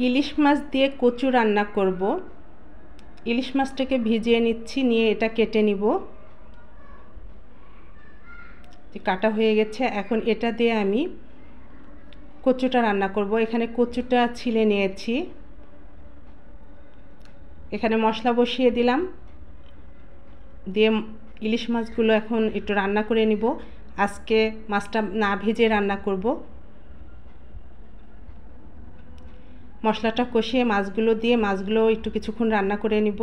ইলিশ মাছ দিয়ে কচু রান্না করব। ইলিশ মাছটাকে ভিজিয়ে নিচ্ছি, নিয়ে এটা কেটে নিব। কাটা হয়ে গেছে, এখন এটা দিয়ে আমি কচুটা রান্না করব। এখানে কচুটা ছিলে নিয়েছি, এখানে মশলা বসিয়ে দিলাম, দিয়ে ইলিশ মাছগুলো এখন একটু রান্না করে নিব। আজকে মাছটা না ভেজে রান্না করব। মশলাটা কষিয়ে মাছগুলো দিয়ে মাছগুলো একটু কিছুক্ষণ রান্না করে নিব।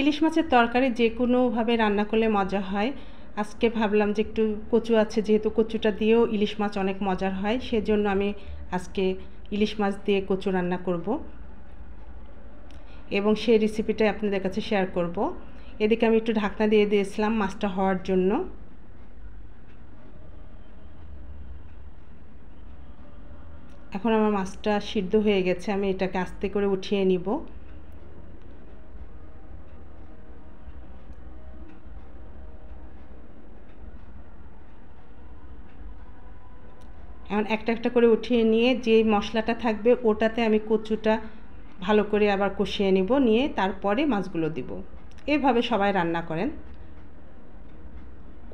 ইলিশ মাছের তরকারি যে কোনোভাবে রান্না করলে মজা হয়। আজকে ভাবলাম যে একটু কচু আছে, যেহেতু কচুটা দিয়েও ইলিশ মাছ অনেক মজার হয়, সেজন্য আমি আজকে ইলিশ মাছ দিয়ে কচু রান্না করব এবং সেই রেসিপিটাই আপনাদের কাছে শেয়ার করব। এদিকে আমি একটু ঢাকনা দিয়ে দিয়েছিলাম মাছটা হওয়ার জন্য। এখন আমার মাছটা সিদ্ধ হয়ে গেছে, আমি এটাকে আস্তে করে উঠিয়ে নিব। এখন একটা একটা করে উঠিয়ে নিয়ে যে মশলাটা থাকবে ওটাতে আমি কচুটা ভালো করে আবার কষিয়ে নিব, নিয়ে তারপরে মাছগুলো দিব। এভাবে সবাই রান্না করেন।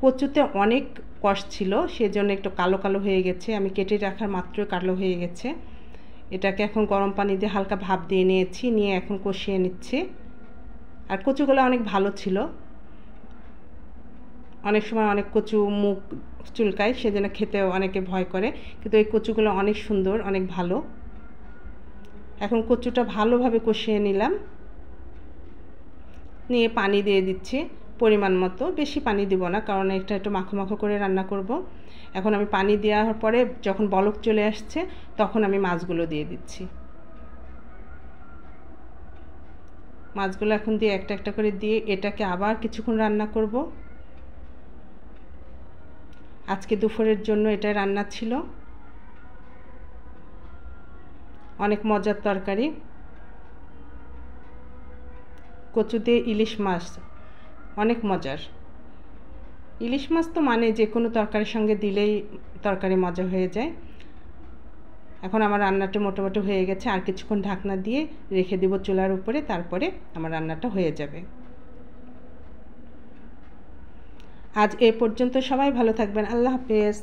কচুতে অনেক কষ ছিল, সেজন্য একটু কালো কালো হয়ে গেছে, আমি কেটে রাখার মাত্রই কালো হয়ে গেছে। এটাকে এখন গরম পানি দিয়ে হালকা ভাপ দিয়ে নিয়েছি, নিয়ে এখন কষিয়ে নিচ্ছি। আর কচুগুলো অনেক ভালো ছিল। অনেক সময় অনেক কচু মুখ চুলকায়, সেজন্য খেতে অনেকে ভয় করে, কিন্তু এই কচুগুলো অনেক সুন্দর, অনেক ভালো। এখন কচুটা ভালোভাবে কষিয়ে নিলাম, নিয়ে পানি দিয়ে দিচ্ছি পরিমাণ মতো। বেশি পানি দিব না, কারণ এটা একটু মাখো মাখো করে রান্না করব। এখন আমি পানি দেওয়ার পরে যখন বলক চলে আসছে তখন আমি মাছগুলো দিয়ে দিচ্ছি। মাছগুলো এখন দিয়ে একটা একটা করে দিয়ে এটাকে আবার কিছুক্ষণ রান্না করব। আজকে দুপুরের জন্য এটা রান্না ছিল। অনেক মজার তরকারি, কচু দিয়ে ইলিশ মাছ অনেক মজার। ইলিশ মাছ তো মানে যে কোনো তরকারির সঙ্গে দিলেই তরকারি মজা হয়ে যায়। এখন আমার রান্নাটা মোটামুটি হয়ে গেছে, আর কিছুক্ষণ ঢাকনা দিয়ে রেখে দেব চুলার উপরে, তারপরে আমার রান্নাটা হয়ে যাবে। আজ এ পর্যন্ত, সবাই ভালো থাকবেন। আল্লাহ হাফেজ।